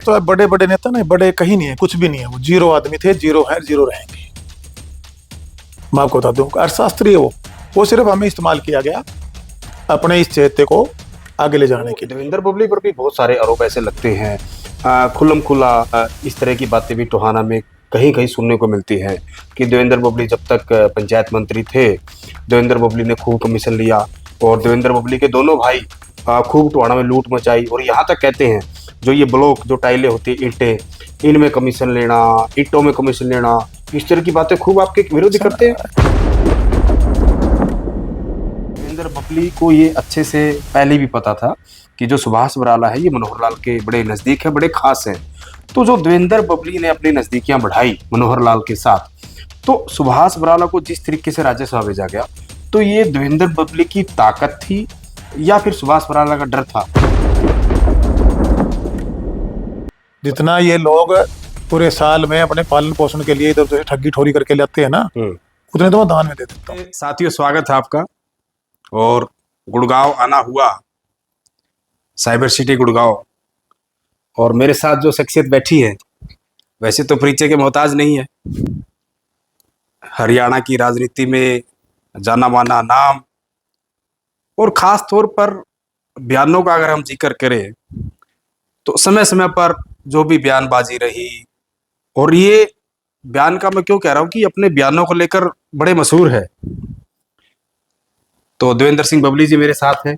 तो अब बड़े बड़े नेता ना, बड़े कहीं नहीं है, कुछ भी नहीं है, वो जीरो आदमी थे, जीरो है, जीरो रहेंगे। मैं आपको बता दूं, अर्थशास्त्री है वो सिर्फ हमें इस्तेमाल किया गया अपने इस चैत्य को आगे ले जाने के लिए। देवेंद्र बबली पर भी बहुत सारे आरोप ऐसे लगते हैं, खुल्लम खुला इस तरह की बातें भी टोहाना में कहीं कहीं सुनने को मिलती है कि देवेंद्र बबली जब तक पंचायत मंत्री थे, देवेंद्र बबली ने खूब कमीशन लिया और देवेंद्र बबली के दोनों भाई खूब टोहाना में लूट मचाई। और यहाँ तक कहते हैं जो ये ब्लॉक, जो टाइलें होती है, ईंटें, इनमें कमीशन लेना, ईंटों में कमीशन लेना, इस तरह की बातें खूब आपके विरोधी करते हैं। देवेंद्र बबली को ये अच्छे से पहले भी पता था कि जो सुभाष बराला है ये मनोहर लाल के बड़े नजदीक है, बड़े खास हैं। तो जो देवेंद्र बबली ने अपनी नजदीकियां बढ़ाई मनोहर लाल के साथ, तो सुभाष बराला को जिस तरीके से राज्यसभा भेजा गया, तो ये देवेंद्र बबली की ताकत थी या फिर सुभाष बराला का डर था? जितना ये लोग पूरे साल में अपने पालन पोषण के लिए इधर उधर ठगी ठोरी करके लाते हैं ना, उतने तो मैं दान में दे देता हूँ। साथियों, स्वागत है आपका। और गुड़गांव आना हुआ, साइबर सिटी गुड़गांव, और मेरे साथ जो शख्सियत बैठी है वैसे तो परिचय के मोहताज नहीं है, हरियाणा की राजनीति में जाना माना नाम, और खास तौर पर बयानों का अगर हम जिक्र करें तो समय समय पर जो भी बयानबाजी रही, और ये बयान का मैं क्यों कह रहा हूं कि अपने बयानों को लेकर बड़े मशहूर है। तो देवेंद्र सिंह बबली जी मेरे साथ हैं।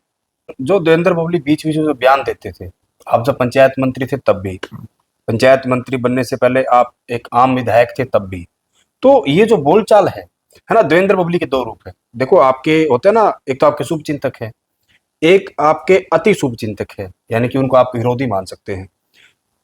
जो देवेंद्र बबली बीच बीच में जो बयान देते थे, आप जब पंचायत मंत्री थे तब भी, पंचायत मंत्री बनने से पहले आप एक आम विधायक थे तब भी, तो ये जो बोलचाल है ना, देवेंद्र बबली के दो रूप है। देखो, आपके होते हैं ना, एक तो आपके शुभ चिंतक है, एक आपके अति शुभ चिंतक है, यानी कि उनको आप विरोधी मान सकते हैं।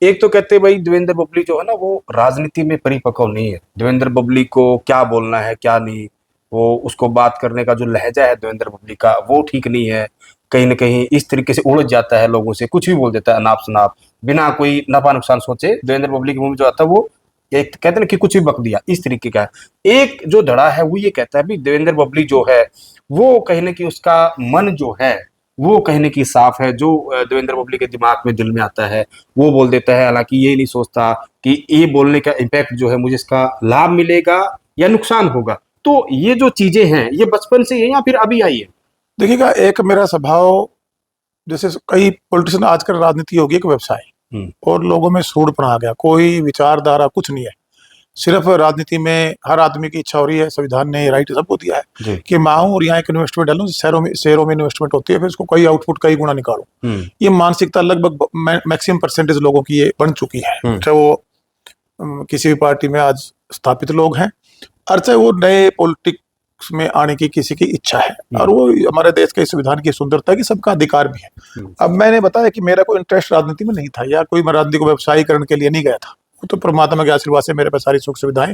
एक तो कहते हैं भाई देवेंद्र बबली जो है ना वो राजनीति में परिपक्व नहीं है, देवेंद्र बबली को क्या बोलना है क्या नहीं, वो उसको बात करने का जो लहजा है देवेंद्र बबली का वो ठीक नहीं है, कहीं ना कहीं इस तरीके से उलझ जाता है, लोगों से कुछ भी बोल देता है अनाप शनाप, बिना कोई नफा नुकसान सोचे। देवेंद्र बबली के मुंह में जो आता है वो एक कहते हैं ना कि कुछ भी बक दिया, इस तरीके का है। एक जो धड़ा है वो ये कहता है भी देवेंद्र बबली जो है वो कहीं ना कहीं उसका मन जो है वो कहने की साफ है, जो देवेंद्र बबली के दिमाग में दिल में आता है वो बोल देता है, हालांकि ये नहीं सोचता कि ये बोलने का इम्पैक्ट जो है मुझे इसका लाभ मिलेगा या नुकसान होगा। तो ये जो चीजें हैं ये बचपन से है या फिर अभी आई है? देखिएगा, एक मेरा स्वभाव, जैसे कई पॉलिटिशियन आजकल राजनीति होगी एक व्यवसाय और लोगों में सूढ़पना आ गया, कोई विचारधारा कुछ नहीं है, सिर्फ राजनीति में हर आदमी की इच्छा हो रही है, संविधान ने राइट सबको दिया है कि मैं आऊं और यहाँ एक इन्वेस्टमेंट डालूं, शेयरों में इन्वेस्टमेंट होती है, फिर उसको कई आउटपुट कई गुना निकालूं। ये मानसिकता लगभग मैक्सिमम परसेंटेज लोगों की ये बन चुकी है, चाहे वो किसी भी पार्टी में आज स्थापित लोग हैं और चाहे वो नए पॉलिटिक्स में आने की किसी की इच्छा है, और वो हमारे देश के संविधान की सुंदरता की सबका अधिकार भी है। अब मैंने बताया कि मेरा कोई इंटरेस्ट राजनीति में नहीं था या कोई मैं राजनीति को व्यवसायीकरण के लिए नहीं गया था, वो तो परमात्मा के आशीर्वाद से मेरे पास सारी सुख सुविधाएं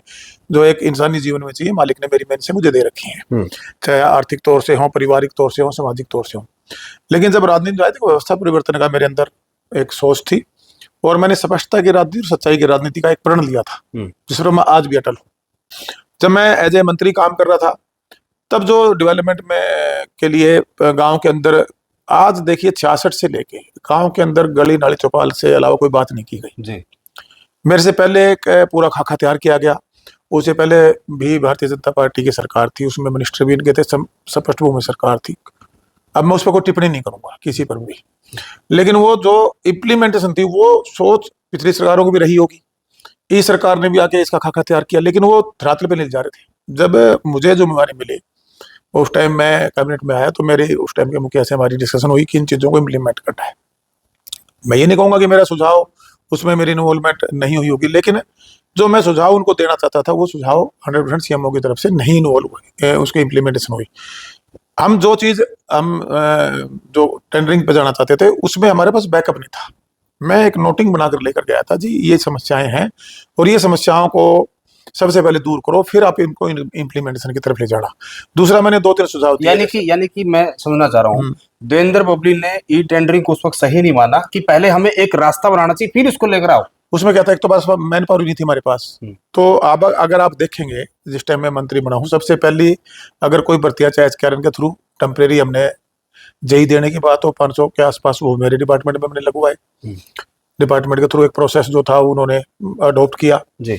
जो एक इंसानी जीवन में चाहिए मालिक ने मेरी मेहनत से मुझे दे रखी हैं, चाहे आर्थिक तौर से हो, पारिवारिक तौर से हो, सामाजिक तौर से हो। लेकिन जब राजनीति में आए तो व्यवस्था परिवर्तन का मेरे अंदर एक सोच थी और मैंने स्पष्टता की राजनीति और सच्चाई की राजनीति का एक प्रण लिया था जिस पर मैं आज भी अटल हूँ। जब मैं एज ए मंत्री काम कर रहा था तब जो डेवलपमेंट में के लिए गांव के अंदर, आज देखिए 66 से लेके गांव के अंदर गली नाली चौपाल से अलावा कोई बात नहीं की गई जी। मेरे से पहले एक पूरा खाका तैयार किया गया, उससे पहले भी भारतीय जनता पार्टी की सरकार थी, उसमें मिनिस्टर भी इनके थे, स्पष्ट भूमि सरकार थी। अब मैं उस पर कोई टिप्पणी नहीं करूंगा किसी पर भी, लेकिन वो जो इम्प्लीमेंटेशन थी वो सोच पिछली सरकारों को भी रही होगी, इस सरकार ने भी आके इसका खाका तैयार किया, लेकिन वो धरातल पे नहीं जा रहे थे। जब मुझे जिम्मेवारी मिली उस टाइम मैं कैबिनेट में आया तो मेरी उस टाइम के मुखिया से हमारी डिस्कशन हुई कि इन चीज़ों को इम्प्लीमेंट करना है। मैं ये नहीं कहूँगा कि मेरा सुझाव उसमें मेरी इन्वॉल्वमेंट नहीं हुई होगी, लेकिन जो मैं सुझाव उनको देना चाहता था वो सुझाव 100% सीएमओ की तरफ से नहीं इन्वॉल्व हुए, उसकी इम्प्लीमेंटेशन हुई। हम जो चीज़ हम जो टेंडरिंग पे जाना चाहते थे उसमें हमारे पास बैकअप नहीं था। मैं एक नोटिंग बनाकर लेकर गया था, जी ये समस्याएं हैं और ये समस्याओं को सबसे पहले दूर करो, फिर आप इनको इम्प्लीमेंटेशन की तरफ ले जाना। दूसरा मैंने 2-3 सुझाव दिए। यानी कि मैं समझना चाह रहा हूँ, देवेंद्र बबली ने ई टेंडरिंग को उस वक्त सही नहीं माना कि पहले हमें एक रास्ता बनाना चाहिए फिर उसको लेकर आओ। उसमें क्या था, एक तो बस मैन पावर नहीं थी हमारे पास। तो अब अगर आप देखेंगे जिस टाइम मैं मंत्री बना हूँ, सबसे पहली अगर कोई भर्तियां चाहे कैरन के थ्रू टेम्परेरी हमने जेई देने की बात हो 500 के आसपास वो मेरे डिपार्टमेंट में हमने लगवाए। डिपार्टमेंट के थ्रू एक प्रोसेस जो था उन्होंने अडॉप्ट किया। जी।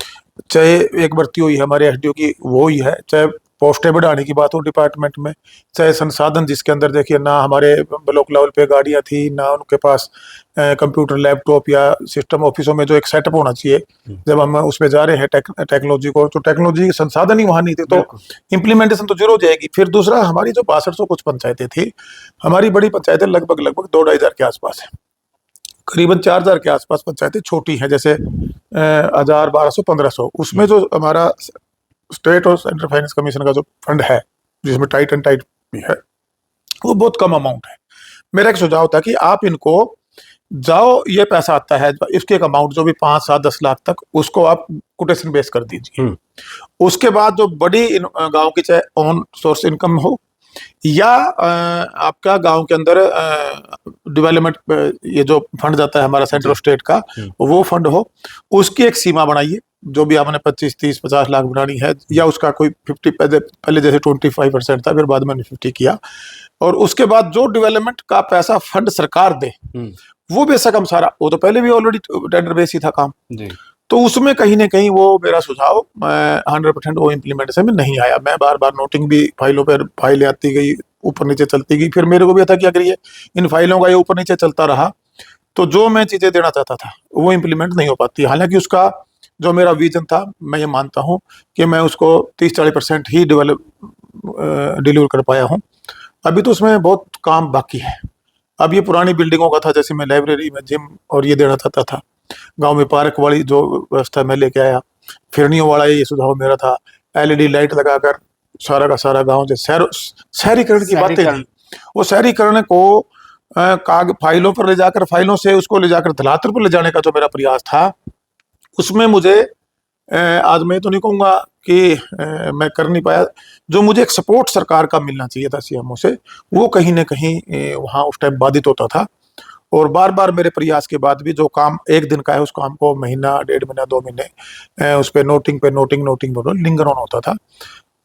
चाहे एक भर्ती हुई हमारे एसडीओ की वो ही है, चाहे पोस्टें बढ़ाने की बात हो डिपार्टमेंट में, चाहे संसाधन जिसके अंदर देखिए ना हमारे ब्लॉक लेवल पे गाड़ियां थी, ना उनके पास कंप्यूटर लैपटॉप या सिस्टम ऑफिसों में जो एक सेटअप होना चाहिए। जब हम उसमें जा रहे हैं टेक्नोलॉजी को, तो टेक्नोलॉजी संसाधन ही वहां नहीं थे, तो इम्प्लीमेंटेशन तो जरूर हो जाएगी। फिर दूसरा, हमारी जो 6200 कुछ पंचायतें थी, हमारी बड़ी पंचायतें लगभग 2-2.5 हजार के आसपास है, करीबन 4000 के आसपास पंचायतें छोटी हैं, जैसे 1000, 1200, 1500। उसमें जो हमारा स्टेट और सेंट्रल फाइनेंस कमीशन का जो फंड है, जिसमें टाइट एंड टाइट भी है, वो बहुत कम अमाउंट है। मेरा एक सुझाव था कि आप इनको जाओ, ये पैसा आता है इसके एक अमाउंट जो भी 5, 7, 10 लाख तक, उसको आप कोटेशन बेस कर दीजिए। उसके बाद जो बड़ी गांव की चाहे ऑन सोर्स इनकम हो या आपका गांव के अंदर डेवलपमेंट ये जो फंड जाता है हमारा सेंट्रल स्टेट का, वो फंड हो, उसकी एक सीमा बनाइए। जो भी आपने 25, 30, 50 लाख बनानी है, या उसका कोई 50, पहले जैसे 25% था, फिर बाद में 50 किया। और उसके बाद जो डेवलपमेंट का पैसा फंड सरकार दे, वो बेशक हम सारा, वो तो पहले भी ऑलरेडी टेंडर बेस ही था काम जी। तो उसमें कहीं ना कहीं वो मेरा सुझाव 100% वो इम्प्लीमेंटेशन में नहीं आया। मैं बार बार नोटिंग भी फाइलों पर, फाइलें आती गई, ऊपर नीचे चलती गई। फिर मेरे को भी था कि अगर ये इन फाइलों का ये ऊपर नीचे चलता रहा तो जो मैं चीजें देना चाहता था वो इम्प्लीमेंट नहीं हो पाती। हालांकि उसका जो मेरा विजन था, मैं ये मानता हूँ कि मैं उसको 30-40% ही डिलीवर कर पाया हूँ। अभी तो उसमें बहुत काम बाकी है। अब ये पुरानी बिल्डिंगों का था, जैसे मैं लाइब्रेरी में जिम और ये देना चाहता था, गांव में पार्क वाली जो व्यवस्था मैं लेके आया, फिरनियों वाला ये सुझाव मेरा था, एलईडी लाइट लगाकर सारा का सारा गांव, जो शहरीकरण की बातें थी, वो शहरीकरण को फाइलों पर ले जाकर, फाइलों से उसको ले जाकर धरातल पर ले जाने का जो मेरा प्रयास था, उसमें मुझे आज मैं तो नहीं कहूँगा कि मैं कर नहीं पाया। जो मुझे एक सपोर्ट सरकार का मिलना चाहिए था सीएमओ से, वो कहीं ना कहीं वहाँ उस टाइम बाधित होता था। और बार बार मेरे प्रयास के बाद भी जो काम एक दिन का है, उस काम को महीना, 1.5 महीना, 2 महीने उस पर नोटिंग लिंगर ऑन होता था।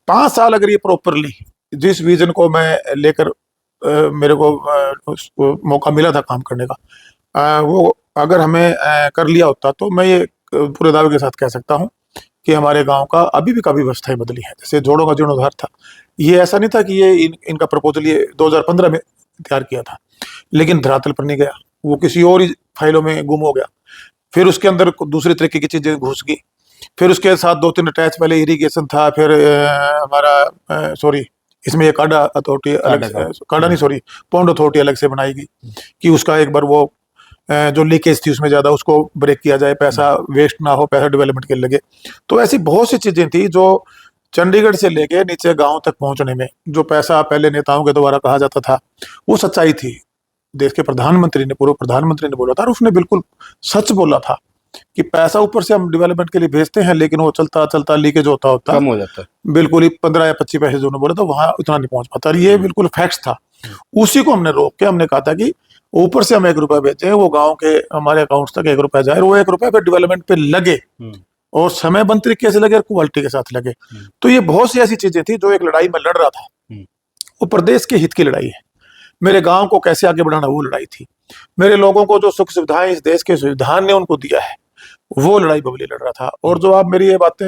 5 साल अगर ये प्रॉपरली जिस विजन को मैं लेकर मेरे को मौका मिला था काम करने का, वो अगर हमें कर लिया होता, तो मैं ये पूरे दावे के साथ कह सकता हूँ कि हमारे गांव का अभी भी काफी व्यवस्थाएं बदली है। जैसे जोड़ों का जीर्णोद्धार था, ये ऐसा नहीं था कि ये इनका प्रपोजल ये 2015 में तैयार किया था, लेकिन धरातल पर नहीं गया, वो किसी और ही फाइलों में गुम हो गया। फिर उसके अंदर दूसरी तरीके की चीजें घुस गई। फिर उसके साथ 2-3 अटैच, पहले इरिगेशन था, फिर हमारा सॉरी इसमें ये काडा अथॉरिटी अलग, काडा नहीं सॉरी पौंड अथॉरिटी अलग से बनाई गई कि उसका एक बार वो जो लीकेज थी उसमें ज्यादा, उसको ब्रेक किया जाए, पैसा वेस्ट ना हो, पैसा डेवलपमेंट के लगे। तो ऐसी बहुत सी चीजें थी जो चंडीगढ़ से लेके नीचे गांव तक पहुंचने में जो पैसा पहले नेताओं के द्वारा कहा जाता था, वो सच्चाई थी। देश के प्रधानमंत्री ने, पूर्व प्रधानमंत्री ने बोला था, और उसने बिल्कुल सच बोला था कि पैसा ऊपर से हम डेवलपमेंट के लिए भेजते हैं, लेकिन वो चलता चलता लीकेज होता कम हो जाता है। बिल्कुल ही 15 या 25 पैसे जो बोला था, वहां इतना नहीं पहुंच पाता। ये बिल्कुल फैक्ट्स था। उसी को हमने रोक के हमने कहा था कि ऊपर से हम 1 रुपया भेजें, वो गांव के हमारे अकाउंट्स तक 1 रुपया जाए, और वो 1 रुपया फिर डेवलपमेंट पे लगे, और समयबद्ध तरीके से लगे और क्वालिटी के साथ लगे। तो ये बहुत सी ऐसी चीजें थी जो एक लड़ाई में लड़ रहा था, वो प्रदेश के हित की लड़ाई है। मेरे गांव को कैसे आगे बढ़ाना, वो लड़ाई थी। मेरे लोगों को जो सुख सुविधाएं इस देश के संविधान ने उनको दिया है, वो लड़ाई बबली लड़ रहा था। और जो आप मेरी ये बातें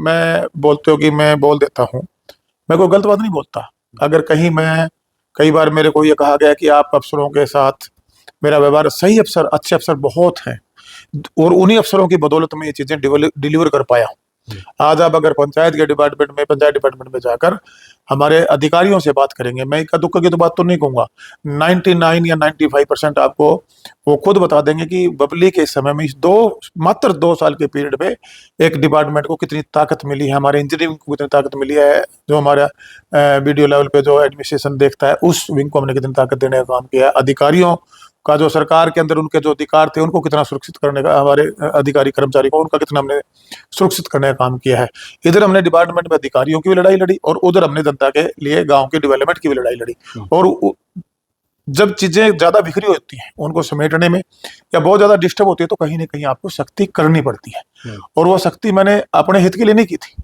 मैं बोलते हो कि मैं बोल देता हूँ, मैं कोई गलत बात नहीं बोलता। अगर कहीं मैं, कई बार मेरे को ये कहा गया कि आप अफसरों के साथ मेरा व्यवहार, सही अफसर, अच्छे अफसर बहुत हैं, और उन्हीं अफसरों की बदौलत में ये चीजें डिलीवर कर पाया हूँ। आज आप अगर पंचायत डिपार्टमेंट में जाकर हमारे अधिकारियों से बात करेंगे, मैं इक्का दुक्का की तो बात तो नहीं कहूंगा, 99 या 95% आपको वो खुद बता देंगे कि बबली के समय में इस मात्र 2 साल के पीरियड में एक डिपार्टमेंट को कितनी ताकत मिली है, हमारे इंजीनियरिंग को कितनी ताकत मिली है, जो हमारा बीडीओ लेवल पे जो एडमिनिस्ट्रेशन देखता है, उस विंग को हमने कितनी ताकत देने का काम किया है। अधिकारियों का जो सरकार के अंदर उनके जो अधिकार थे, उनको कितना सुरक्षित करने का, हमारे अधिकारी कर्मचारी को उनका कितना हमने सुरक्षित करने का काम किया है। इधर हमने डिपार्टमेंट में अधिकारियों की भी लड़ाई लड़ी, और उधर हमने जनता के लिए गांव के डेवलपमेंट की भी लड़ाई लड़ी। और जब चीजें ज्यादा बिखरी होती हैं, उनको समेटने में या बहुत ज्यादा डिस्टर्ब होती है, तो कहीं ना कहीं आपको सख्ती करनी पड़ती है। और वो सख्ती मैंने अपने हित के लिए नहीं की थी।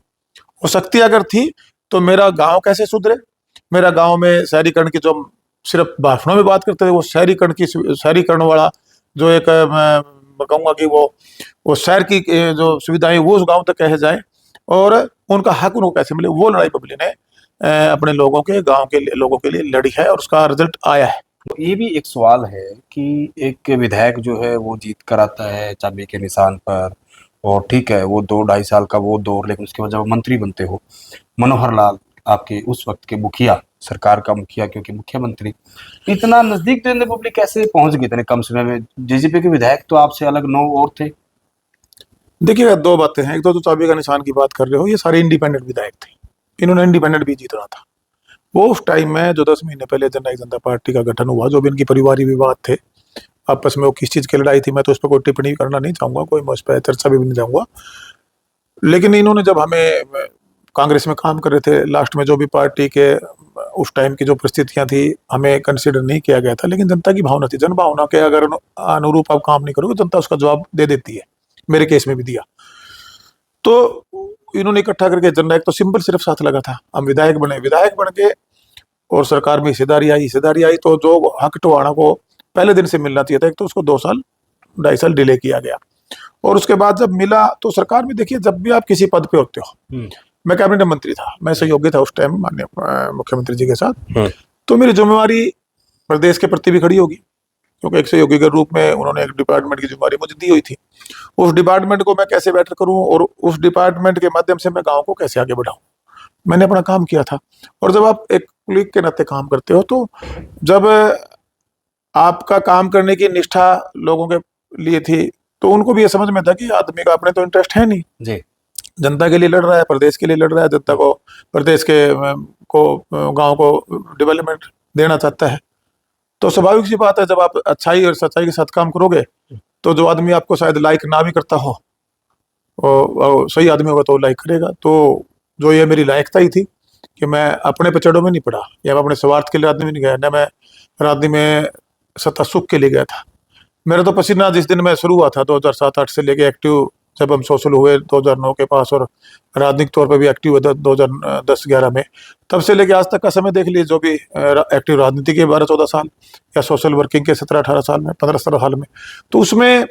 वो सख्ती अगर थी तो मेरा गांव कैसे सुधरे, मेरा गांव में शहरीकरण की जो सिर्फ भाषणों में बात करते थे, वो शहरीकरण वाला जो एक मैं कहूँगा कि वो शहर की जो सुविधाएं वो उस गांव तक कैसे जाए और उनका हक उनको कैसे मिले, वो लड़ाई बबली ने अपने लोगों के गांव के लोगों के लिए लड़ी है और उसका रिजल्ट आया है। तो ये भी एक सवाल है कि एक विधायक जो है वो जीत कर आता है चाबी के निशान पर, और ठीक है वो 2-2.5 साल का वो दौर, लेकिन उसके बाद जब मंत्री बनते हो, मनोहर लाल आपके उस वक्त के मुखिया, सरकार का मुखिया क्योंकि मुख्यमंत्री, इतना नजदीक देवेंद्र पब्लिक कैसे पहुंच गए इतने कम समय में? जेजेपी के विधायक तो आपसे अलग 9 और थे। देखिए दो बातें हैं, एक तो चाबी का निशान की बात कर रहे हो, ये सारे इंडिपेंडेंट विधायक थे, इन्होंने इंडिपेंडेंट भी जीतना था। वो उस टाइम में जो 10 महीने पहले जननायक जनता पार्टी का गठन हुआ, जो भी इनकी परिवारी विवाद थे आपस में, वो किस चीज की लड़ाई थी मैं तो उस पर कोई टिप्पणी करना नहीं चाहूंगा, कोई मैं उस पर चर्चा भी नहीं चाहूंगा। लेकिन इन्होंने जब हमें कांग्रेस में काम कर रहे थे, लास्ट में जो भी पार्टी के उस टाइम की जो परिस्थितियां थी हमें कंसिडर नहीं किया गया था, लेकिन जनता की भावना थी, जन भावना के अगर अनुरूप आप काम नहीं करोगे जनता उसका जवाब दे देती है, मेरे केस में भी दिया। तो इन्होंने इकट्ठा करके जननायक तो सिंपल सिर्फ साथ लगा था, हम विधायक बने, विधायक बन के और सरकार में हिस्सेदारी आई तो जो हक टोहाना को पहले दिन से मिलना चाहिए था, एक तो उसको 2 साल 2.5 साल डिले किया गया, और उसके बाद जब मिला तो सरकार में देखिए जब भी आप किसी पद पे होते हो, मैं कैबिनेट मंत्री था, मैं सहयोगी था उस टाइम माननीय मुख्यमंत्री जी के साथ, तो मेरी जिम्मेवारी प्रदेश के प्रति भी खड़ी होगी, क्योंकि एक सहयोगी के रूप में उन्होंने एक डिपार्टमेंट की जिम्मेवारी मुझे दी हुई थी। उस डिपार्टमेंट को मैं कैसे बेटर करूं और उस डिपार्टमेंट के माध्यम से मैं गांव को कैसे आगे बढ़ाऊं, मैंने अपना काम किया था। और जब आप एक कुलीग के नाते काम करते हो तो जब आपका काम करने की निष्ठा लोगों के लिए थी तो उनको भी ये समझ में था कि आदमी का अपने तो इंटरेस्ट है नहीं जी। जनता के लिए लड़ रहा है, प्रदेश के लिए लड़ रहा है, जनता को प्रदेश के गांव को डेवलपमेंट देना चाहता है। तो स्वाभाविक सी बात है जब आप अच्छाई और सच्चाई के साथ काम करोगे तो जो आदमी आपको शायद लाइक ना भी करता हो और सही आदमी होगा तो लाइक करेगा। तो जो ये मेरी लायकता ही थी कि मैं अपने पचड़ों में नहीं पड़ा, या मैं अपने स्वार्थ के लिए राजनीति में नहीं गया, न मैं राजनीति में सत्ता सुख के लिए गया था। मेरा तो पसीना जिस दिन मैं शुरू हुआ था 2007-8 से लेके एक्टिव, जब हम सोशल हुए 2009 के पास और राजनीतिक तौर पर भी एक्टिव हुए 2010-11 में, तब से लेके आज तक का समय देख लीजिए, जो भी एक्टिव राजनीति के 12-14 साल या सोशल वर्किंग के 17-18 साल में, 15-17 साल में, तो उसमें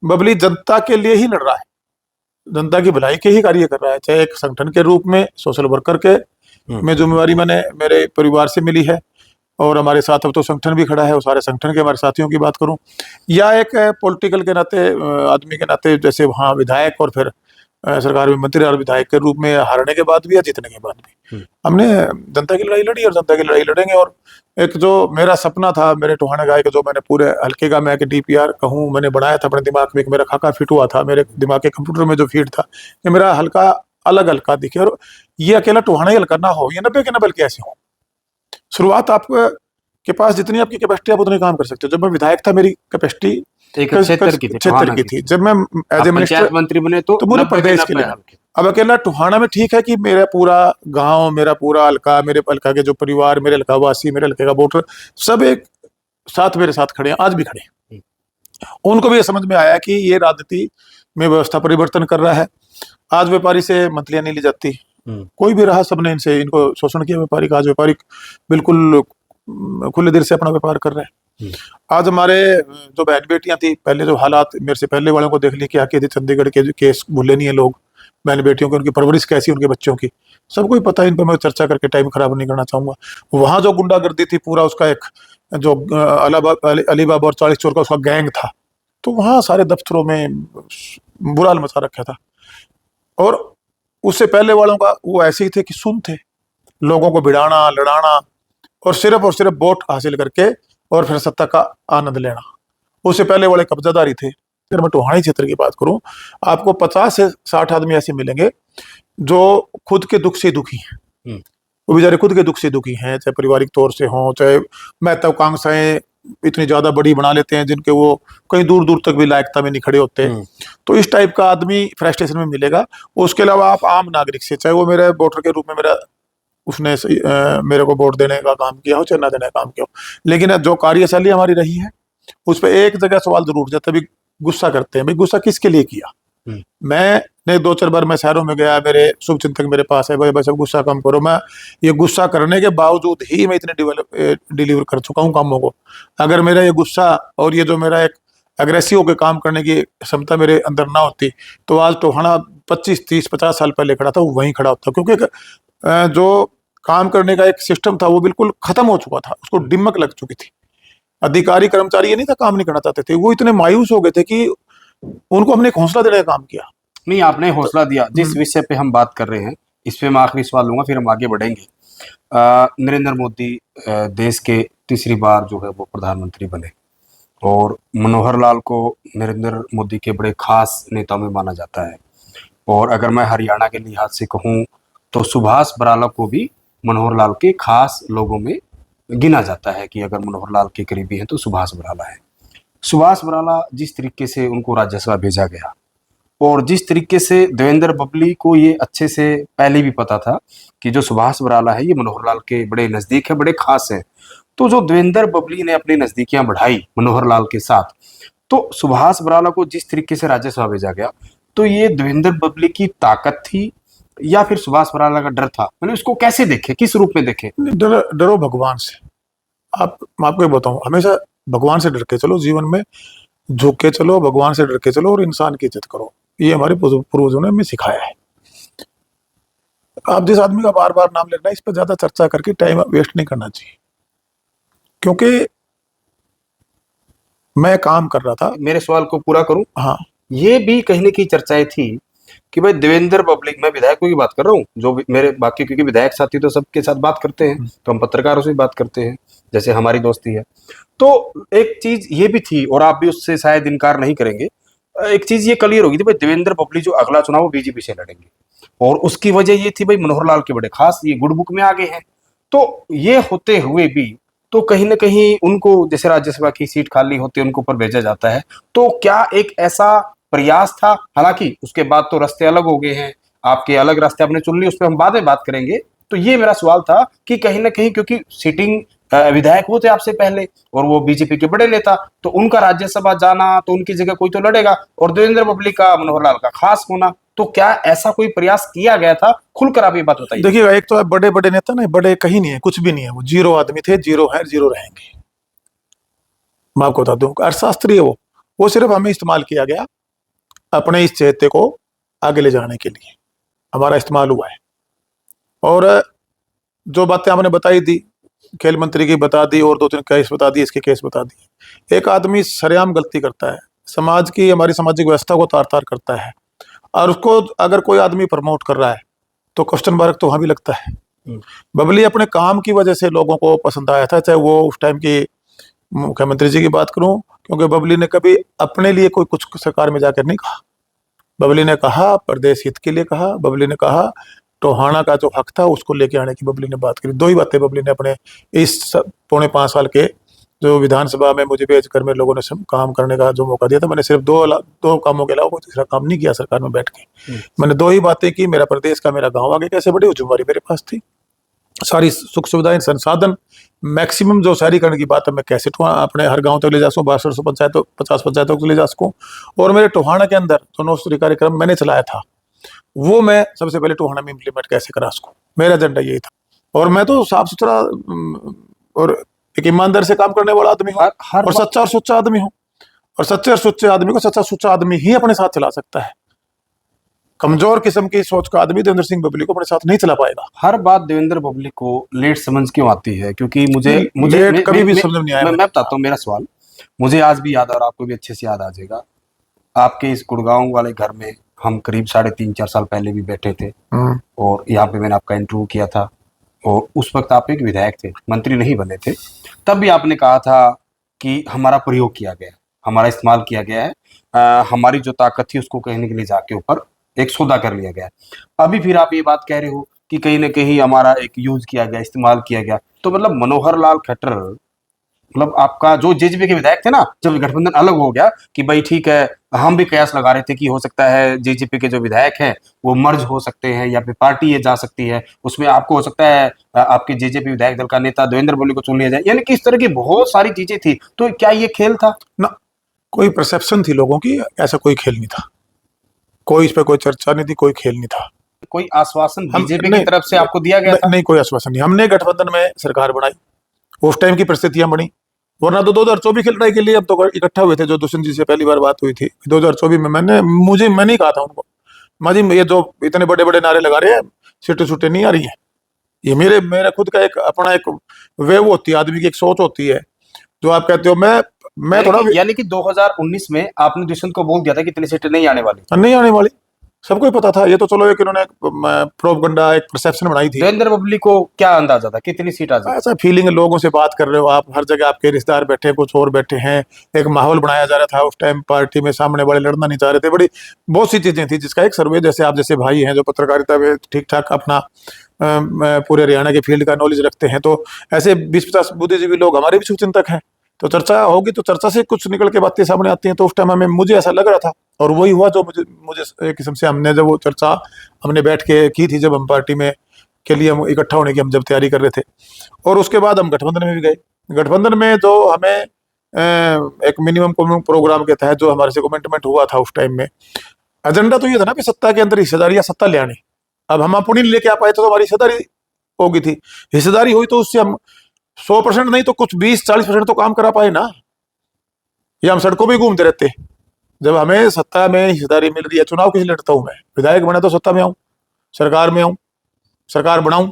बबली जनता के लिए ही लड़ रहा है, जनता की भलाई के ही कार्य कर रहा है, चाहे एक संगठन के रूप में सोशल वर्कर के में जिम्मेवारी मैंने मेरे परिवार से मिली है और हमारे साथ अब तो संगठन भी खड़ा है, और सारे संगठन के हमारे साथियों की बात करूं, या एक पॉलिटिकल के नाते आदमी के नाते, जैसे वहाँ विधायक और फिर सरकार में मंत्री और विधायक के रूप में हारने के बाद भी या जीतने के बाद भी हमने जनता की लड़ाई लड़ी और जनता की लड़ाई लड़ेंगे। और एक जो मेरा सपना था मेरे टोहाना गाय का, जो मैंने पूरे हल्के का मैं DPR कहूँ मैंने बनाया था अपने दिमाग में, एक मेरा खाका फिट हुआ था मेरे दिमाग के कंप्यूटर में, जो फीड था कि मेरा हल्का अलग हल्का दिखे और ये अकेला टोहाना ही हल्का ना हो, ये 90 के 90 कैसे हो। शुरुआत आपको के पास जितनी आपकी कैपेसिटी आप उतनी काम कर सकते हो। जब मैं विधायक था मेरी कैपेसिटी एक क्षेत्र की थी, जब मैं एज ए मिनिस्टर मंत्री बने तो पूरे प्रदेश के लिए। अब अकेला टोहाना में ठीक है कि मेरा पूरा गांव, मेरा पूरा हल्का, मेरे हल्का के जो परिवार, मेरे हल्का वासी, मेरे हल्के का वोटर सब एक साथ मेरे साथ खड़े हैं, आज भी खड़े हैं। उनको भी ये समझ में आया कि ये राजनीति में व्यवस्था परिवर्तन कर रहा है। आज व्यापारी से मंथलियां नहीं ली जाती, कोई भी रहा, सबने इनको शोषण किया व्यापारी का। आज व्यापारी बिल्कुल खुले दिल से अपना व्यापार कर रहे हैं। आज हमारे जो बहन बेटियां थी, पहले जो हालात मेरे से पहले वालों को देख ली क्या किए थे, चंडीगढ़ के केस भूले नहीं है लोग, बहन बेटियों की उनकी परवरिश कैसी, उनके बच्चों की, सबको ही पता है। इन पर मैं चर्चा करके टाइम खराब नहीं करना चाहूंगा। वहां जो गुंडागर्दी थी, पूरा उसका एक जो अलीबाबा और 40 चोर का उसका गैंग था, तो वहां सारे दफ्तरों में बुरा हाल मचा रखा था। और उससे पहले वालों का वो ऐसे ही थे कि सुन थे, लोगों को भिड़ाना, लड़ाना और सिर्फ वोट हासिल करके और फिर सत्ता का आनंद लेना। उससे पहले वाले कब्जादारी थे। अगर मैं टोहानी क्षेत्र की बात करूं, आपको 50 से 60 आदमी ऐसे मिलेंगे जो खुद के दुख से दुखी हैं। वो बेचारे खुद के दुख से दुखी हैं, चाहे पारिवारिक तौर से हों, चाहे महत्वाकांक्षाएं इतनी ज्यादा बड़ी बना लेते हैं जिनके वो कहीं दूर दूर तक भी लायकता में नहीं खड़े होते। तो इस टाइप का आदमी फ्रस्ट्रेशन में मिलेगा। उसके अलावा आप आम नागरिक से, चाहे वो मेरे वोटर के रूप में मेरा उसने मेरे को वोट देने का काम किया हो चाहे ना देने का काम किया हो, लेकिन जो कार्यशैली हमारी रही है उस पर एक जगह सवाल जरूर उठ जाता है, गुस्सा करते हैं, भाई गुस्सा किसके लिए किया। मैंने 2-4 बार मैं शहरों में गया, मेरे शुभ चिंतक मेरे पास है, भाई बस गुस्सा कम करो। मैं ये गुस्सा करने के बावजूद ही मैं इतने डिलीवर कर चुका हूँ कामों को। अगर मेरा ये गुस्सा और ये जो मेरा एक एग्रेसिव होकर काम करने की क्षमता मेरे अंदर ना होती तो आज टोहाना 25, 30, 50 साल पहले खड़ा था, वो वहीं खड़ा होता, क्योंकि जो काम करने का एक सिस्टम था वो बिल्कुल खत्म हो चुका था, उसको डिमक लग चुकी थी। अधिकारी कर्मचारी ये नहीं था काम नहीं करना चाहते थे, वो इतने मायूस हो गए थे कि उनको हमने एक हौसला देने का काम किया। नहीं, आपने हौसला दिया। जिस विषय पे हम बात कर रहे हैं इस पे मैं आखिरी सवाल लूंगा, फिर हम आगे बढ़ेंगे। नरेंद्र मोदी देश के तीसरी बार जो है वो प्रधानमंत्री बने और मनोहर लाल को नरेंद्र मोदी के बड़े खास नेताओं में माना जाता है। और अगर मैं हरियाणा के लिहाज से कहूँ तो सुभाष बराला को भी मनोहर लाल के खास लोगों में गिना जाता है कि अगर मनोहर लाल के करीबी हैं तो सुभाष बराला है। सुभाष बराला जिस तरीके से उनको राज्यसभा भेजा गया और जिस तरीके से देवेंद्र बबली को ये अच्छे से पहले भी पता था कि जो सुभाष बराला है ये मनोहर लाल के बड़े नज़दीक है, बड़े खास है, तो जो देवेंद्र बबली ने अपनी नज़दीकियां बढ़ाई मनोहर लाल के साथ, तो सुभाष बराला को जिस तरीके से राज्यसभा भेजा गया, तो ये देवेंद्र बबली की ताकत थी या फिर सुभाष बराला का डर था? मैंने उसको कैसे देखे, किस रूप में देखे? डरो भगवान से। मैं आपको बताऊं, हमेशा भगवान से डर के चलो, जीवन में झुक के चलो, भगवान से डर के चलो और इंसान की इज्जत करो। ये हमारे पूर्वजों ने हमें सिखाया है। आप जिस आदमी का बार बार नाम लेना, इस पर ज्यादा चर्चा करके टाइम वेस्ट नहीं करना चाहिए, क्योंकि मैं काम कर रहा था। मेरे सवाल को पूरा करूं? हाँ, ये भी कहीं न कहीं चर्चाएं थी कि भाई देवेंद्र बबली, मैं विधायकों की बात कर रहा हूँ, जो मेरे बाकी, क्योंकि विधायक साथी तो सबके साथ बात करते हैं, तो हम पत्रकारों से भी बात करते हैं, जैसे हमारी दोस्ती है। तो एक चीज ये भी थी और आप भी उससे शायद इनकार नहीं करेंगे, एक चीज ये क्लियर होगी थी भाई देवेंद्र बबली जो अगला चुनाव वो बीजेपी से लड़ेंगे और उसकी वजह ये थी भाई मनोहर लाल के बड़े खास, ये गुड बुक में आगे हैं। तो ये होते हुए भी तो कहीं ना कहीं उनको, जैसे राज्यसभा की सीट खाली होती है उनको ऊपर भेजा जाता है, तो क्या एक ऐसा प्रयास था? हालांकि उसके बाद तो रास्ते अलग हो गए हैं, आपके अलग रास्ते आपने चुन लिए, उस पर हम बाद में बात करेंगे। तो ये मेरा सवाल था कि कहीं ना कहीं क्योंकि सिटिंग विधायक वो थे आपसे पहले और वो बीजेपी के बड़े नेता, तो उनका राज्यसभा जाना तो उनकी जगह कोई तो लड़ेगा, और देवेंद्र बबली का मनोहर लाल का खास होना, तो क्या ऐसा कोई प्रयास किया गया था? खुलकर आप ये बात बताइए। देखिएगा, एक तो बड़े बड़े नेता ना, बड़े कहीं नहीं है, कुछ भी नहीं है, वो जीरो आदमी थे, जीरो है, जीरो रहेंगे। मैं आपको बता दूं, अर्थशास्त्री है वो सिर्फ हमें इस्तेमाल किया गया अपने इस चेहरे को आगे ले जाने के लिए, हमारा इस्तेमाल हुआ है। और जो बातें आपने बताई दी, खेल मंत्री की बता दी और 2-3 केस बता दिए, इसके केस बता दिए। एक आदमी सरेआम गलती करता है, समाज की, हमारी सामाजिक व्यवस्था को तार तार करता है, और उसको अगर कोई आदमी प्रमोट कर रहा है तो क्वेश्चन मार्क तो वहां भी लगता है। बबली अपने काम की वजह से लोगों को पसंद आया था, चाहे वो उस टाइम की मुख्यमंत्री जी की बात करूं, क्योंकि बबली ने कभी अपने लिए कोई कुछ सरकार में जाकर नहीं कहा। बबली ने कहा प्रदेश हित के लिए कहा, बबली ने कहा टोहाना का जो हक था उसको लेके आने की बबली ने बात करी। 2 ही बातें बबली ने अपने इस 4.5 साल के जो विधानसभा में मुझे भेजकर मेरे लोगों ने काम करने का जो मौका दिया था, मैंने सिर्फ 2 कामों के अलावा कोई तीसरा काम नहीं किया सरकार में बैठ के। मैंने 2 ही बातें की, मेरा प्रदेश का, मेरा गाँव आगे कैसे बढ़े, जिम्मेवारी मेरे पास थी। सारी सुख सुविधाएं, संसाधन, मैक्सिमम जो शहरीकरण की बात है, मैं कैसे अपने हर गांव तक ले जा सकूँ, 62 पंचायतों, 50 पंचायतों तक ले जा सकूँ। और मेरे टोहाना के अंदर जो 9 स्तरीय कार्यक्रम मैंने चलाया था, वो मैं सबसे पहले टोहाना में इम्प्लीमेंट कैसे करा सकूँ, मेरा एजेंडा यही था। और मैं तो साफ सुथरा और एक ईमानदार से काम करने वाला आदमी हूँ, और सच्चा और सुच्चा आदमी हूँ। और सच्चे और सुच्चे आदमी को सच्चा सुच्चा आदमी ही अपने साथ चला सकता है। कमजोर किस्म की सोच का आदमी देवेंद्र सिंह बबली को अपने साथ नहीं चला पाएगा। हर बात देवेंद्र बबली को लेट समझ क्यों आती है? क्योंकि मुझे कभी भी समझ नहीं आया। मैं बताता हूँ मेरा सवाल, मुझे आज भी याद है और आपको भी अच्छे से याद आ जाएगा। आपके इस गुड़गांव वाले घर में हम करीब 3.5-4 साल पहले भी बैठे थे और यहाँ पे मैंने आपका इंटरव्यू किया था, और उस वक्त आप एक विधायक थे, मंत्री नहीं बने थे। तब भी आपने कहा था कि हमारा प्रयोग किया गया, हमारा इस्तेमाल किया गया है, हमारी जो ताकत थी उसको कहने के लिए जाके ऊपर एक सौदा कर लिया गया। अभी फिर आप ये बात कह रहे हो कि कहीं ना कहीं हमारा एक यूज किया गया, इस्तेमाल किया गया। तो मतलब मनोहर लाल खट्टर, मतलब आपका जो जेजेपी के विधायक थे ना, जब गठबंधन अलग हो गया कि भाई ठीक है, हम भी कयास लगा रहे थे कि हो सकता है जेजेपी के जो विधायक हैं वो मर्ज हो सकते हैं या फिर पार्टी ये जा सकती है, उसमें आपको हो सकता है आपके जेजेपी विधायक दल का नेता देवेंद्र बबली को चुन लिया जाए, यानी कि इस तरह की बहुत सारी चीजें थी। तो क्या ये खेल था ना? कोई परसेप्शन थी लोगों की, ऐसा कोई खेल नहीं था, कोई इस पर कोई चर्चा नहीं थी, कोई खेल नहीं था। कोई आश्वासन बीजेपी की तरफ से आपको दिया गया था? नहीं, कोई आश्वासन नहीं। हमने गठबंधन में सरकार बनाई, उस टाइम की परिस्थितियां बनी, वरना तो 2024 की लड़ाई के लिए अब तो इकट्ठा हुए थे, जो दुष्यंत जी से पहली बार बात हुई थी 2024 में। मैंने ही कहा था उनको, माजी ये जो इतने बड़े बड़े नारे लगा रहे हैं, सीटें छुट्टे नहीं आ रही हैं। ये मेरा खुद का एक अपना एक वेव होती है, आदमी की एक सोच होती है, जो आप कहते हो। मैं थोड़ा यानी कि 2019 में आपने दुष्यंत को बोल दिया था कि इतनी सीटें नहीं आने वाली। नहीं आने वाली, सबको ही पता था। ये तो चलो एक इन्होंने प्रोपगंडा, एक परसेप्शन बनाई थी। देवेंद्र पब्लिक को क्या अंदाजा था कितनी सीट आ जाए? ऐसा फीलिंग, लोगों से बात कर रहे हो आप, हर जगह आपके रिश्तेदार बैठे हैं, कुछ और बैठे हैं, एक माहौल बनाया जा रहा था उस टाइम पार्टी में, सामने वाले लड़ना नहीं चाह रहे थे, बड़ी बहुत सी चीजें थी, जिसका एक सर्वे, जैसे आप जैसे भाई हैं जो पत्रकारिता में ठीक ठाक अपना पूरे हरियाणा के फील्ड का नॉलेज रखते हैं, तो ऐसे 20-50 बुद्धिजीवी लोग हमारे भी शुभचिंतक हैं, तो चर्चा होगी तो चर्चा से कुछ निकल के बातें सामने आती हैं। तो उस टाइम हमें, मुझे ऐसा लग रहा था, और वही हुआ जो मुझे मुझे एक किस्म से, हमने जब वो चर्चा हमने बैठ के की थी, जब हम पार्टी में के लिए हम इकट्ठा होने की हम जब तैयारी कर रहे थे, और उसके बाद हम गठबंधन में भी गए। गठबंधन में जो हमें एक मिनिमम प्रोग्राम के तहत जो हमारे से कमिटमेंट हुआ था उस टाइम में, एजेंडा तो ये था ना कि सत्ता के अंदर हिस्सेदारी या सत्ता ले आनी। अब हम अपनी लेके आ पाए तो हमारी हिस्सेदारी होगी थी, हिस्सेदारी हुई तो उससे हम 100% नहीं तो कुछ 20-40% तो काम करा पाए ना, या हम सड़कों में घूमते रहते। जब हमें सत्ता में हिस्सेदारी मिल रही है, चुनाव किस लिए लड़ता हूं मैं? विधायक बना तो सत्ता में आऊं, सरकार में आऊं, सरकार बनाऊं,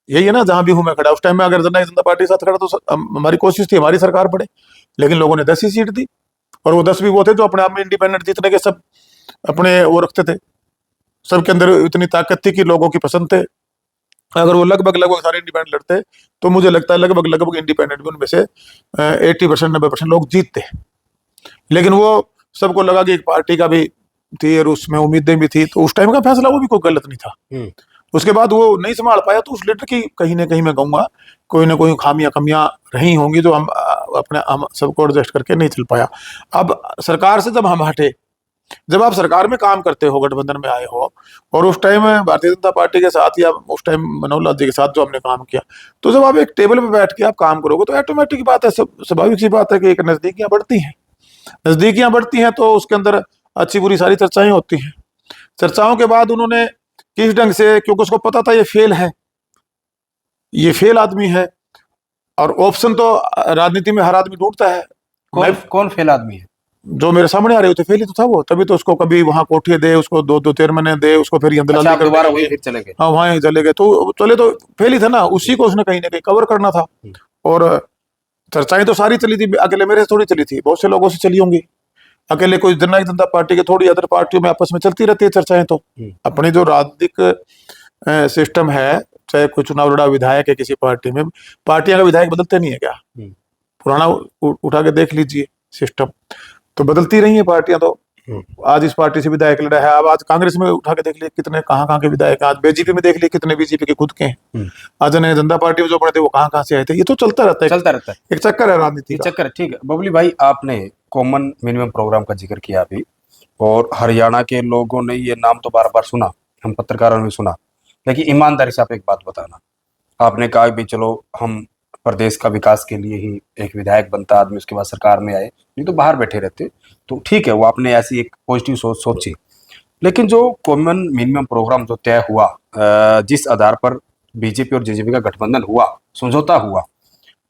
यही है ना। जहां भी हूं मैं खड़ा, उस टाइम में अगर जनता पार्टी के साथ खड़ा तो हमारी कोशिश थी हमारी सरकार बढ़े, लेकिन लोगों ने 10 ही सीट दी, और वो 10 भी वो थे जो अपने आप में इंडिपेंडेंट जीतने के सब अपने वो रखते थे, सबके अंदर इतनी ताकत थी कि लोगों की पसंद थे। अगर वो लगभग लगभग सारे इंडिपेंडेंट लड़ते तो मुझे लगता है लगभग लगभग इंडिपेंडेंट भी उनमें से 80%, 90% लोग जीतते। लेकिन वो सबको लगा कि एक पार्टी का भी थी और उसमें उम्मीदें भी थी, तो उस टाइम का फैसला वो भी कोई गलत नहीं था। उसके बाद वो नहीं संभाल पाया, तो उस लीडर की कहीं ना कहीं मैं कहूँगा कोई ना कोई खामियां कमियां रही होंगी, जो हम सबको एडजस्ट करके नहीं चल पाया। अब सरकार से जब हम हटे, जब आप सरकार में काम करते हो, गठबंधन में आए हो, और उस टाइम भारतीय जनता पार्टी के साथ या उस टाइम मनोहर लाल जी के साथ जो हमने काम किया, तो जब आप एक टेबल पे बैठ के आप काम करोगे तो ऑटोमेटिक बात है, स्वाभाविक सी बात है कि एक नजदीकियां बढ़ती हैं। नजदीकियां बढ़ती हैं तो उसके अंदर अच्छी बुरी सारी चर्चाएं होती हैं। चर्चाओं के बाद उन्होंने किस ढंग से, क्योंकि उसको पता था ये फेल है, ये फेल आदमी है, और ऑप्शन तो राजनीति में हर आदमी ढूंढता है। कौन फेल आदमी है? जो मेरे सामने आ रहे होते फेल ही तो था वो, तभी तो उसको कभी वहां कोठे दे, उसको 2-2 चेयरमैन दे, उसको फिर अच्छा, दलाली आप करने दोबारा के वही लिए, फिर चले गए? हाँ वहां चले गए, तो चले तो फेल ही था ना, उसी को उसने कहीं ना कहीं कवर करना था। और चर्चाएं तो सारी चली थी, अकेले मेरे से थोड़ी चली थी, बहुत से लोगों से चली होंगी। अकेले कोई जननायक जनता पार्टी के, थोड़ी अदर पार्टियों में आपस में चलती रहती है चर्चाएं। तो अपने जो राजनीतिक सिस्टम है, चाहे कोई चुनाव लड़ा विधायक है किसी पार्टी में, पार्टियां का विधायक बदलते नहीं है क्या? पुराना उठा के देख लीजिए सिस्टम, तो बदलती रही है पार्टियां। तो आज इस पार्टी से विधायक लड़ा है, अब आज कांग्रेस में उठा के देख लिए कितने कहाँ के विधायक, आज बीजेपी में देख लिए कितने बीजेपी के खुद के हैं, आज जनता जनता पार्टी में जो पड़े थे वो कहाँ से आए थे। ये तो चलता रहता है, चलता रहता है, एक चक्कर है राजनीति का। चक्कर। ठीक है बबली भाई, आपने कॉमन मिनिमम प्रोग्राम का जिक्र किया अभी, और हरियाणा के लोगों ने ये नाम तो बार बार सुना, हम पत्रकारों ने सुना, लेकिन ईमानदारी से आप एक बात बताना। आपने कहा भी चलो हम प्रदेश का विकास के लिए ही एक विधायक बनता आदमी, उसके बाद सरकार में आए, नहीं तो बाहर बैठे रहते। तो ठीक है, वो आपने ऐसी एक पॉजिटिव सोच सोची, लेकिन जो कॉमन मिनिमम प्रोग्राम जो तय हुआ, जिस आधार पर बीजेपी और जेजेपी का गठबंधन हुआ, समझौता हुआ,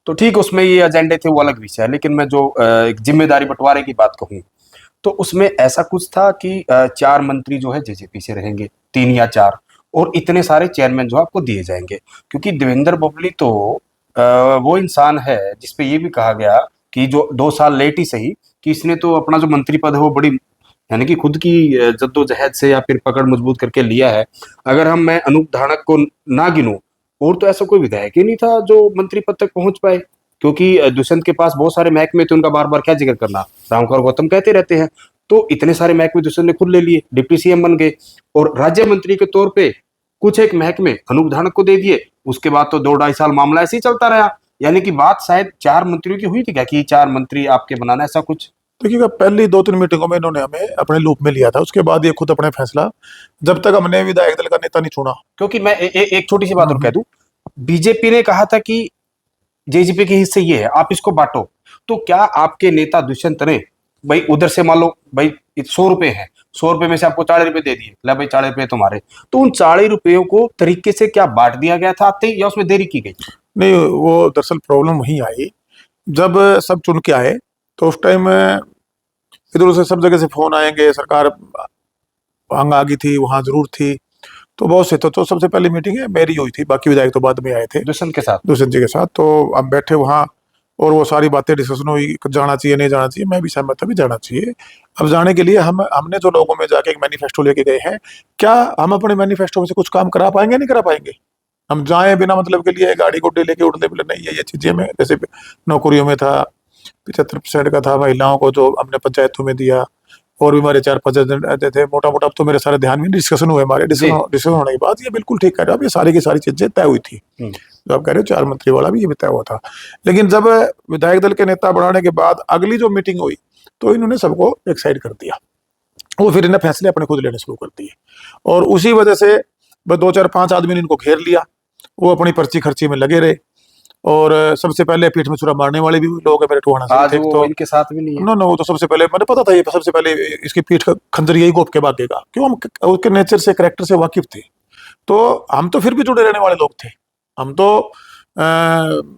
तो ठीक उसमें ये एजेंडे थे, वो अलग विषय है। लेकिन मैं जो एक जिम्मेदारी बंटवारे की बात कहूँ, तो उसमें ऐसा कुछ था कि 4 मंत्री जो है जेजेपी से रहेंगे, 3 या 4, और इतने सारे चेयरमैन जो आपको दिए जाएंगे। क्योंकि देवेंद्र बबली तो वो इंसान है जिसपे ये भी कहा गया कि जो 2 साल लेट ही सही, कि इसने तो अपना जो मंत्री पद है वो बड़ी, यानी कि खुद की जद्दोजहद से या फिर पकड़ मजबूत करके लिया है। अगर मैं अनूप धानक को ना गिनूं, और तो ऐसा कोई विधायक ही नहीं था जो मंत्री पद तक पहुंच पाए, क्योंकि दुष्यंत के पास बहुत सारे महकमे थे, उनका बार बार क्या जिक्र करना, रामकुमार गौतम कहते रहते हैं। तो इतने सारे महकमे दुष्यंत ने खुद ले लिए, डिप्टी सीएम बन गए, और राज्य मंत्री के तौर पे कुछ एक महकमे अनूप धानक को दे दिए। उसके बाद तो 2-2.5 साल मामला ऐसे ही चलता रहा। यानी कि बात शायद 4 मंत्रियों की हुई थी क्या, कि 4 मंत्री आपके बनाना, ऐसा कुछ? देखिएगा, पहली 2-3 मीटिंगों में इन्होंने हमें अपने लूप में लिया था, उसके बाद ये खुद अपने फैसला, जब तक हमने विधायक दल का नेता नहीं चुना। क्योंकि मैं एक छोटी सी बात और कह दूं, बीजेपी ने कहा था कि जेजेपी के हिस्से ये है, आप इसको बांटो। तो क्या आपके नेता दुष्यंत ने भाई उधर से मान लो भाई 100 रुपए है, 100 रुपए में से आपको 40 रुपए दे दिए, ला भाई 40 रुपए तुम्हारे, तो उन 40 रुपयों को तरीके से क्या बांट दिया गया था आते ही, या उसमें देरी की गई? नहीं, वो दरअसल प्रॉब्लम वहीं आई जब सब चुन के आए तो उस टाइम इधर उधर से सब जगह से फोन आएंगे, सरकार हंग आ गई थी, वहां जरूर थी, तो बहुत से तो सबसे पहली मीटिंग है मेरी हुई थी, बाकी विधायक तो बाद में आए थे दुष्यंत के साथ। दुष्यंत जी के साथ। तो हम बैठे वहाँ और वो सारी बातें डिस्कशन हुई, जाना चाहिए नहीं जाना चाहिए, मैं भी सहमत था भी जाना चाहिए। अब जाने के लिए हमने जो लोगों में जाके एक मैनिफेस्टो लेके गए हैं, क्या हम अपने मैनिफेस्टो में से कुछ काम करा पाएंगे? नहीं करा पाएंगे। हम जाए बिना मतलब के लिए गाड़ी गुड्डे लेके उड़ने बोले नहीं है, ये चीजें में जैसे नौकरियों में था 75% का था, महिलाओं को जो हमने पंचायतों में दिया, और भी हमारे 4-5 एजेंडे रहते थे मोटा मोटा। अब तो मेरे सारे ध्यान में डिस्कशन हुए हमारे, डिस्कशन होने के बाद ये बिल्कुल ठीक कह रहे हो आप, ये सारी की सारी चीजें तय हुई थी जो आप कह रहे हो 4 मंत्री वाला भी ये भी तय हुआ था। लेकिन जब विधायक दल के नेता बढ़ाने के बाद अगली जो मीटिंग हुई तो इन्होंने सबको एक साइड कर दिया, वो फिर इन्हें फैसले अपने खुद लेने शुरू कर दिए, और उसी वजह से बस 2-4-5 आदमी ने इनको घेर लिया, वो अपनी पर्ची खर्ची में लगे रहे। और सबसे पहले पीठ में छुरा मारने वाले भी लोग हैं मेरे टोहाना से आज थे, वो तो इनके साथ भी नहीं है। नो वो तो सबसे पहले मैंने पता था, ये सबसे पहले इसकी पीठ का खंजर यही गोप के भागेगा, क्यों हम उसके नेचर से कैरेक्टर से वाकिफ थे। तो हम तो फिर भी जुड़े रहने वाले लोग थे, हम तो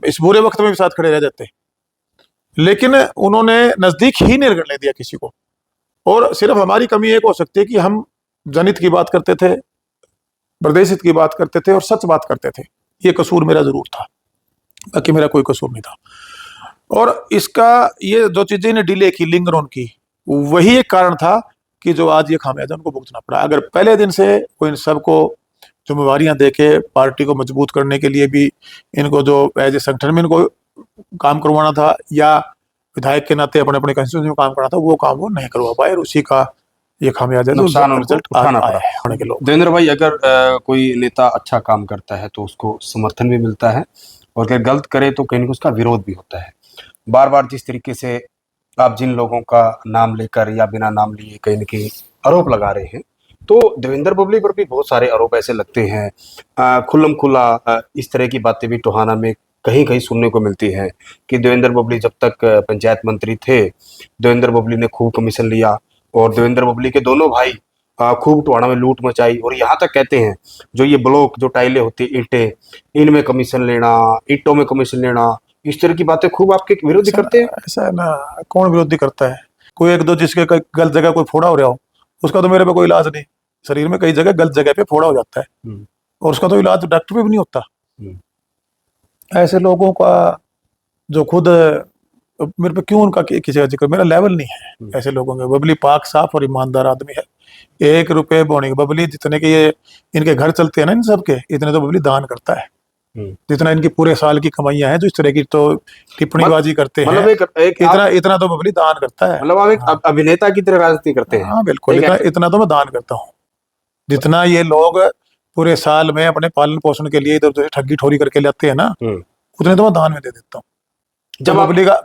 इस बुरे वक्त में भी साथ खड़े रह जाते, लेकिन उन्होंने नजदीक ही नहीं लगने दिया किसी को। और सिर्फ हमारी कमी एक हो सकती है कि हम जनहित की बात करते थे, प्रदेश हित की बात करते थे और सच बात करते थे, ये कसूर मेरा जरूर था, बाकी मेरा कोई कसूर नहीं था। और इसका ये जो चीजें ने डिले की, लिंगर ऑन की, वही एक कारण था कि जो आज ये खामियाजा उनको भुगतना पड़ा। अगर पहले दिन से वो इन सबको जिम्मेवारियां देके पार्टी को मजबूत करने के लिए भी इनको जो एज ए संगठन में इनको काम करवाना था, या विधायक के नाते अपने अपने कंस्टिट्यूंसी में काम करना था, वो काम वो नहीं करवा पाए, और उसी का ये खामियाजा नुकसान उनको रिजल्ट उठाना आया पड़ा। है होने के लोग। देवेंद्र भाई, अगर कोई नेता अच्छा काम करता है तो उसको समर्थन भी मिलता है, और अगर गलत करे तो कहीं ना कहीं उसका विरोध भी होता है। बार बार जिस तरीके से आप जिन लोगों का नाम लेकर या बिना नाम लिए कहीं ना कहीं आरोप लगा रहे हैं, तो देवेंद्र बबली पर भी बहुत सारे आरोप ऐसे लगते हैं। खुल्लम खुला इस तरह की बातें भी टोहाना में कहीं कहीं सुनने को मिलती है कि देवेंद्र बबली जब तक पंचायत मंत्री थे, देवेंद्र बबली ने खूब कमीशन लिया, और देवेंद्र बबली के दोनों भाई खूब टोहाना में लूट मचाई, और यहाँ तक कहते हैं जो ये ब्लॉक जो टाइलें होती ईंटें, इनमें कमीशन लेना, ईंटों में कमीशन लेना, इस तरह की बातें खूब आपके विरोधी करते हैं। ऐसा है ना, कौन विरोधी करता है? कोई एक दो जिसके गलत जगह कोई फोड़ा हो रहा हो, उसका तो मेरे पे कोई इलाज नहीं। शरीर में कई जगह गलत जगह पे फोड़ा हो जाता है, और उसका तो इलाज डॉक्टर पे भी नहीं होता। ऐसे लोगों का जो खुद मेरे पे क्यों उनका किसी का जिक्र, मेरा लेवल नहीं है ऐसे लोगों का। बबली पाक साफ और ईमानदार आदमी है, 1 रुपए बोने के बबली जितने के ये इनके घर चलते हैं ना इन सबके, इतने तो बबली दान करता है, जितना इनकी पूरे साल की कमाइयां हैं जो इस तरह की तो टिप्पणीबाजी करते हैं, मतलब एक इतना तो बबली दान करता है। मतलब आप एक अभिनेता की तरह राजनीति करते हैं। हाँ बिल्कुल, इतना तो मैं दान करता हूँ, जितना ये लोग पूरे साल में अपने पालन पोषण के लिए इधर उधर ठगी ठोरी करके लाते हैं ना, उतने तो मैं दान में दे देता हूँ। जब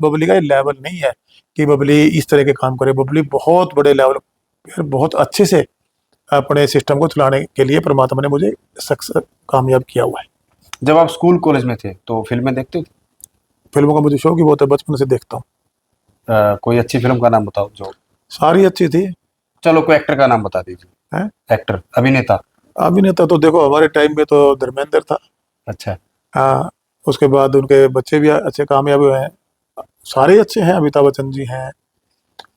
बबली का ये लेवल नहीं है कि बबली इस तरह के काम करे। बबली बहुत बड़े लेवल, बहुत अच्छे से अपने सिस्टम को चलाने के लिए परमात्मा ने मुझे सक्सेस कामयाब किया हुआ है। जब आप स्कूल कॉलेज में थे तो फिल्में देखते थे? फिल्मों का मुझे शौक ही बहुत है, बचपन से देखता हूँ। कोई अच्छी फिल्म का नाम बताओ। जो सारी अच्छी थी। चलो कोई एक्टर का नाम बता दीजिए। एक्टर, अभिनेता। अभिनेता तो देखो हमारे टाइम में तो धर्मेंद्र था। अच्छा। हाँ, उसके बाद उनके बच्चे भी अच्छे कामयाब हुए हैं, सारे अच्छे हैं। अमिताभ बच्चन जी हैं,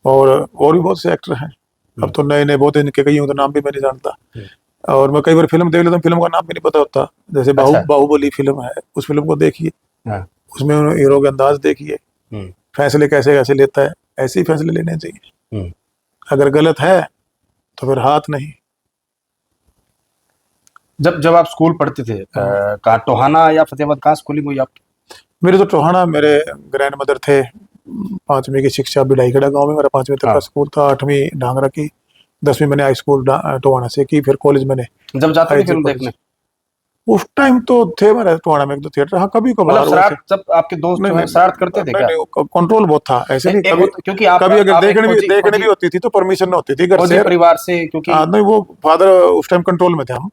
और भी बहुत से एक्टर हैं। अब तो नए नए बहुत इनके कई तो नाम भी मैं नहीं जानता, और मैं कई बार फिल्म देख लेता हूँ, फिल्म का नाम भी नहीं पता होता। जैसे बाहुबली फिल्म है, उस फिल्म को देखिए, उसमें हीरो के अंदाज देखिए, फैसले कैसे कैसे लेता है, ऐसे ही फैसले लेने चाहिए। अगर गलत है तो फिर हाथ नहीं। जब आप स्कूल पढ़ते थे, कहाँ टोहाना या फतेहाबाद, कहाँ स्कूलिंग हुई आपकी? मेरे तो टोहाना, मेरे ग्रैंड मदर थे। 5वीं की शिक्षा बिडाईगढ़ गांव में मेरा 5वीं तक का स्कूल था, 8वीं ढांगरा की, 10वीं मैंने हाई स्कूल टोहाना से की, फिर कॉलेज मैंने। जब जाते थे फिल्म देखने उस टाइम तो थे हमारे टोहाना में 1-2 थिएटर। हाँ, कभी कभार जब आपके दोस्त जो है शरारत करते थे क्या? कंट्रोल बहुत था, ऐसे नहीं। क्योंकि कभी अगर देखने भी होती थी तो परमिशन नहीं होती थी घर से, परिवार से, क्योंकि नहीं वो फादर उस टाइम कंट्रोल में थे। हम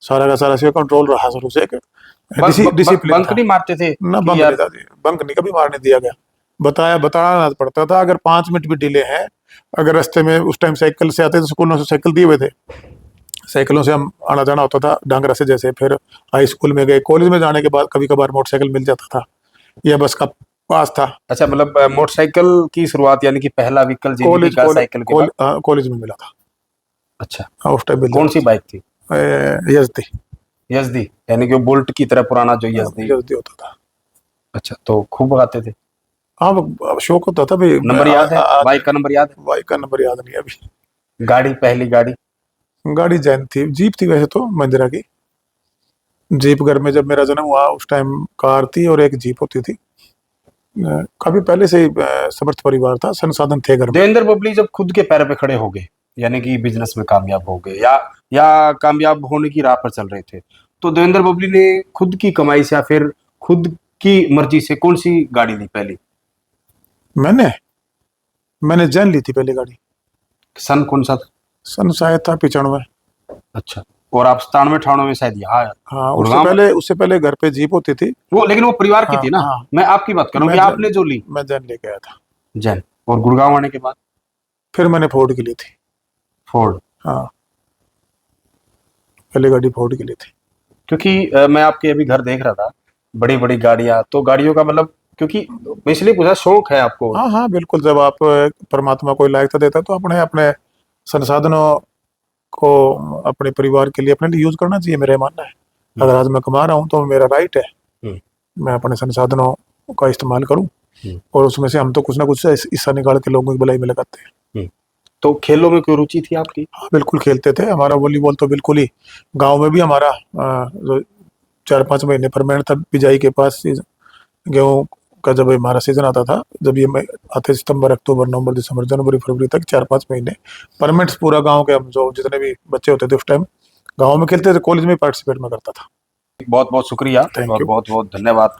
सारा का सारा से कंट्रोल रहा शुरू से, डिसिप्लिन। बंक नहीं मारते थे ना? बंक नहीं कभी मारने दिया गया, बताना पड़ता था। अगर 5 मिनट भी डिले है, अगर रास्ते में उस टाइम साइकिल से आते थे, स्कूलों से साइकिल दिए हुए थे, साइकिलों से हम आना जाना होता था डांगरा से। जैसे फिर हाई स्कूल में गए, कॉलेज में जाने के बाद कभी कभार मोटरसाइकिल मिल जाता था, या बस का आस्था। अच्छा, मतलब मोटरसाइकिल की शुरुआत यानी कि पहला व्हीकल जिंदगी कॉलेज का साइकिल के बाद। कॉलेज में मिला था। अच्छा, हाँ, उस टाइम मिल कौन जाता सी बाइक थी? था। यजदी। यजदी, यानी कि वो बोल्ट की तरह पुराना जो यजदी। यजदी होता था। अच्छा, तो खूब भगाते थे। हाँ, वो शौक होता था भाई। नंबर याद है? बाइक का नंबर याद है? बाइक का नंबर याद नहीं है अभी। गाड़ी, पहली गाड़ी? गाड़ी जैन थी, जीप थी वैसे तो, महिंद्रा की जीप। घर में जब मेरा जन्म हुआ उस टाइम कार थी और एक जीप होती थी। काफी पहले से ही समर्थ परिवार था, संसाधन थे घर में। देवेंद्र बबली जब खुद के पैरों पे खड़े हो गए, यानी कि बिजनेस में कामयाब हो गए, या कामयाब होने की राह पर चल रहे थे, तो देवेंद्र बबली ने खुद की कमाई से या फिर खुद की मर्जी से कौन सी गाड़ी ली पहली? मैंने मैंने जैन ली थी पहली गाड़ी। सन कौन सा था? सन शायद था 95। अच्छा, और आप 97 98 में शायद यहाँ आए हाँ, गुड़गांव में। उससे पहले घर पे जीप होती थी। वो लेकिन वो परिवार की हाँ थी ना, हाँ। मैं आपकी बात कर रहा हूँ मैं कि जैन आपने जो ली। मैं जैन लेके आया था। जैन। और गुड़गांव आने के बाद फिर मैंने फोर्ड की ली थी। फोर्ड। हाँ, पहली गाड़ी फोर्ड की ली थी। क्योंकि मैं आपके अभी घर देख रहा था, बड़ी बड़ी गाड़ियां, तो गाड़ियों का मतलब, क्योंकि मैं इसलिए पूछा, शौक है आपको? हाँ हाँ, बिल्कुल। जब आप परमात्मा कोई लायकता देता है तो अपने अपने संसाधनों को अपने परिवार के लिए, अपने लिए यूज करना चाहिए, मेरा मानना है। अगर आज मैं कमा रहा हूँ तो मेरा राइट है, हम्म, मैं अपने संसाधनों का इस्तेमाल करूँ। हम्म, और उसमें से हम तो कुछ ना कुछ हिस्सा निकाल के लोगों की भलाई में लगाते हैं। हम्म। तो खेलों में कोई रुचि थी आपकी? हाँ, बिल्कुल खेलते थे। हमारा वॉलीबॉल तो बिल्कुल ही, गांव में भी हमारा जो 4-5 महीने परमानेंट था बिजाई के पास गेहूं का। जब हमारा सीजन आता था, जब ये आते सितंबर अक्टूबर नवंबर दिसंबर जनवरी फरवरी तक 4-5 महीने परमानेंट पूरा गांव के हम जो जितने भी बच्चे होते थे उस टाइम गांव में खेलते थे। कॉलेज में पार्टिसिपेट में करता था। बहुत बहुत शुक्रिया थैंक और यू। बहुत बहुत धन्यवाद।